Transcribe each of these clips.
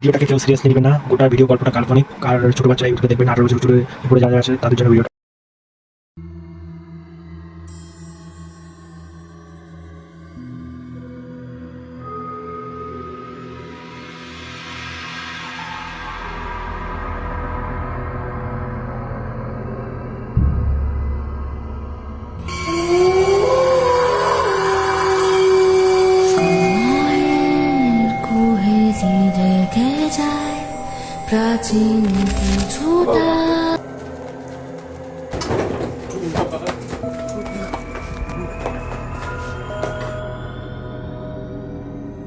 ভিডিওটাকে কেউ সিরিয়াসলি নেবেন না। গোটা ভিডিও গল্পটা কাল্পনিক। আর ছোট বাচ্চা ইউটিউবে দেখবেন 18 বছর উপরে যারা আছে তাদের জন্য ভিডিওটা। প্রাচীন কিছুটা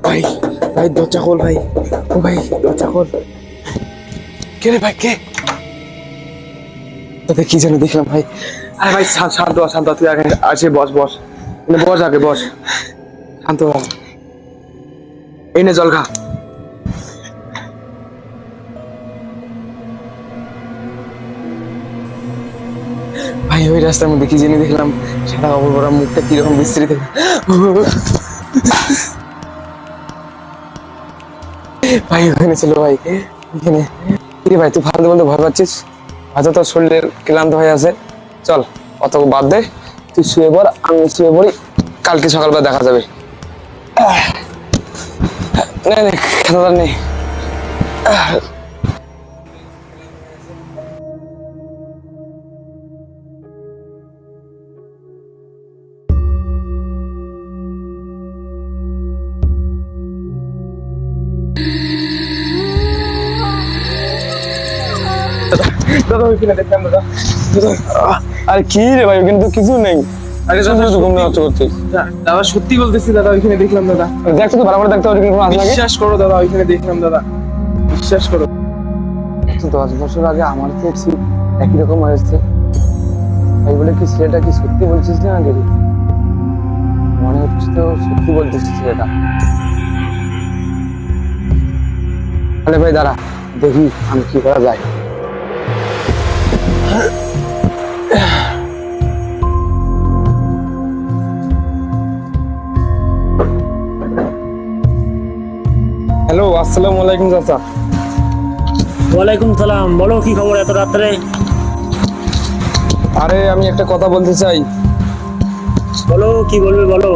ভাই ভাই দরজা খোল ভাই। ও ভাই দরজা খোল। কে রে ভাই কে? তোদের কি যেন দেখলাম ভাই। আরে ভাই শান্ত হ, শান্ত হ। তুই আগে আছে বস বস, বস আগে বস, শান্ত হ। এই নে জল খা। ভাই ওই রাস্তার মধ্যে কি জেনে দেখলাম, সাদা কাপড় পরা, মুখটা কিরকম বিস্তৃত। ভাই ওখানে ছিল ভাই, এখানে। কিরে ভাই তুই ফালতু বলতে ভয় পাচ্ছিস? হয়তো তোর শরীরের ক্লান্ত হয়ে আছে। চল অত বাদ দে, তুই শুয়ে পড়, আমি শুয়ে পড়ি, কালকে সকালবেলা দেখা যাবে। নেই খাতা নেই। দাদা ওইখানে দেখলাম দাদা। আরে কি রে ভাই, ওখানে তো কিছু নেই। আরে দাদা ঘুম নষ্ট করছিস? দাদা সত্যি বলতেছি দাদা, ওইখানে দেখলাম দাদা। দেখছো তো ভালো করে দেখতে হবে, ওইখানে কোনো আছে নাকি? বিশ্বাস করো দাদা, ওইখানে দেখলাম দাদা, বিশ্বাস করো। 10 বছর আগে আমার তো ঠিক একই রকম হয়েছে। তাই বলে কি ছেলেটা কি সত্যি বলছিস না? দেখি মনে হচ্ছে তো সত্যি বলতেছিস ছেলেটা। তাহলে ভাই দাঁড়া, দেখি আমি কি করা যায়। হ্যালো, আসসালামু আলাইকুম চাচা। ওয়ালাইকুম সালাম। বলো কি খবর এত রাত্রে? আরে আমি একটা কথা বলতে চাই। বলো কি বলবে বলো।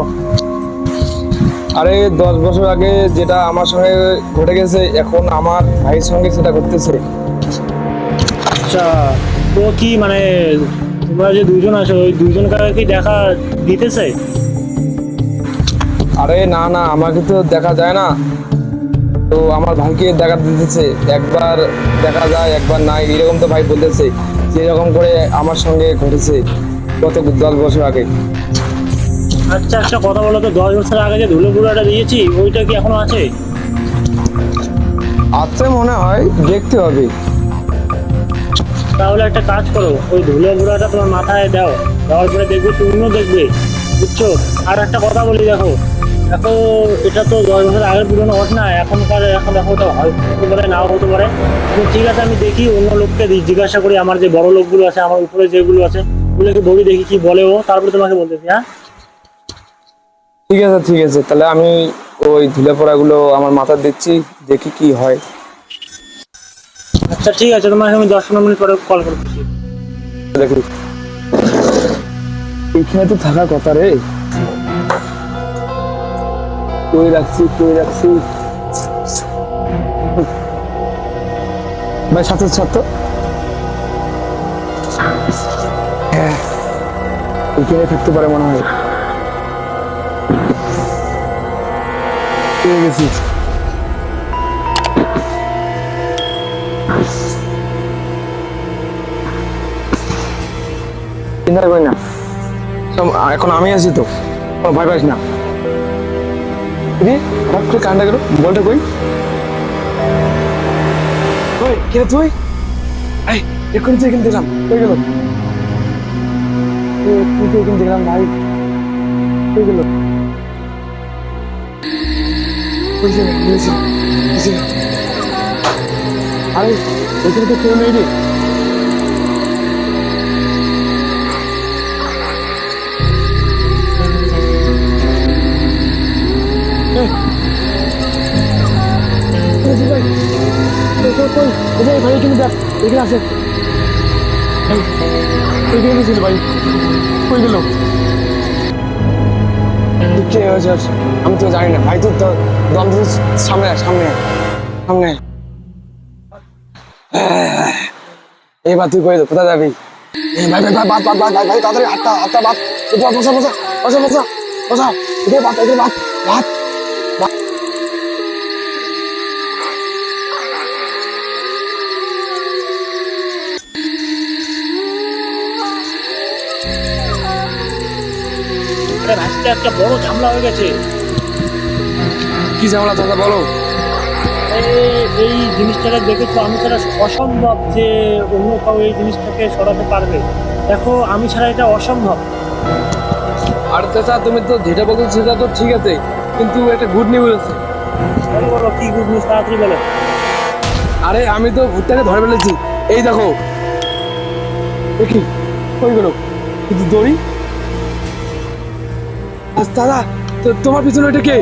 আরে 10 বছর আগে যেটা আমার সঙ্গে ঘটে গেছে, এখন আমার ভাইয়ের সঙ্গে সেটা ঘটতেছে। আচ্ছা, তো কি মানে তোমরা যে দুজন আছো ওই দুজনকে কি দেখা দিতেছে? আরে না না, আমাকে তো দেখা যায় না, তো আমার ভাইকে দেখা দিতেছে। একবার দেখা যায় একবার নাই, এরকম তো ভাই বলতেছে যে এরকম করে আমার সঙ্গে ঘটেছে গত 10 বছর আগে। আচ্ছা একটা কথা বলো তো, 10 বছর আগে যে ধুলো বুড়াটা দিয়েছি ওইটা কি এখনো আছে? আছে মনে হয়, দেখতে হবে। তাহলে একটা কাজ করো, ওই ধুলো বুড়াটা তোমার মাথায় দাও, দেওয়ার পরে দেখবে তুমিও দেখবে, বুঝছো? আর একটা কথা বলি, দেখো দেখো এটা তো 10 বছর আগের পুরোনো ঘটনা। এখন দেখো ওটা হতে পারে নাও হতে পারে। কিন্তু ঠিক আছে, আমি দেখি অন্য লোককে জিজ্ঞাসা করি, আমার যে বড় লোকগুলো আছে, আমার উপরে যেগুলো আছে ওগুলোকে বলি, দেখি কি বলে ও, তারপরে তোমাকে বলতেছি। হ্যাঁ ঠিক আছে, তাহলে আমি ওই ধুলে পড়াগুলো আমার মাথা দিচ্ছি, দেখি কি হয়। আচ্ছা ঠিক আছে, তোমাকে আমি 10-15 মিনিট পরে কল করতেছি। দেখি এখানে তো থাকার কথা রে, কই রাখছি ভাই, সাথে সাথে হ্যাঁ এখানে থাকতে পারে মনে হয়। পেয়ে গেছি। চিন্তা করি না, এখন আমি আছি তো, কোনো ভয় পাইস না। হঠাৎ করে কান্ডা গেল, বলটা কই? কে তুই? এই এক্ষুনি তো এখানে দেখলাম, কই গেল? তুই তো এখানে দেখলাম ভাই, কই গেল? আরে এখানে তো কেউ নেই রে। ভাই ভাই এখানে দেখ, এখানে আছে ভাই, এখানে ছিল ভাই, কই গেল? কে হয়েছে? আমি তো জানি না ভাই, তুই তো দম দিস, সামনে আয়, সামনে আয়, সামনে আয়। এবার তুই কই কোথায় যাবি? ভাই ভাই ভাই, বাদ বাদ বাদ ভাই, তাড়াতাড়ি হাতটা হাতটা বাদ, বসা বসা বসা বসা বসা বসা, এদের বাদ, এদের বাদ বাদ। আরে ভাইটা একটা বড় ঝামেলা হয়ে গেছে। কি ঝামেলা দাদা বলো? এই জিনিসটাকে দেখেছো, আমি ছাড়া অসম্ভব যে অন্য কেউ এই জিনিসটাকে সরাতে পারবে। দেখো আমি ছাড়া এটা অসম্ভব। আর চাচা তুমি তো যেটা বলছো সেটা তো ঠিক আছে, কিন্তু একটা গুড নিউজ আছে। বলো বলো, কি গুড নিউজ, তাড়াতাড়ি বলো। আরে আমি তো ভূতটাকে ধরে ফেলেছি, এই দেখো। দেখি কই গেল? কিন্তু দড়ি। আচ্ছা দাদা, তোমার পিছনে ওইটা কে?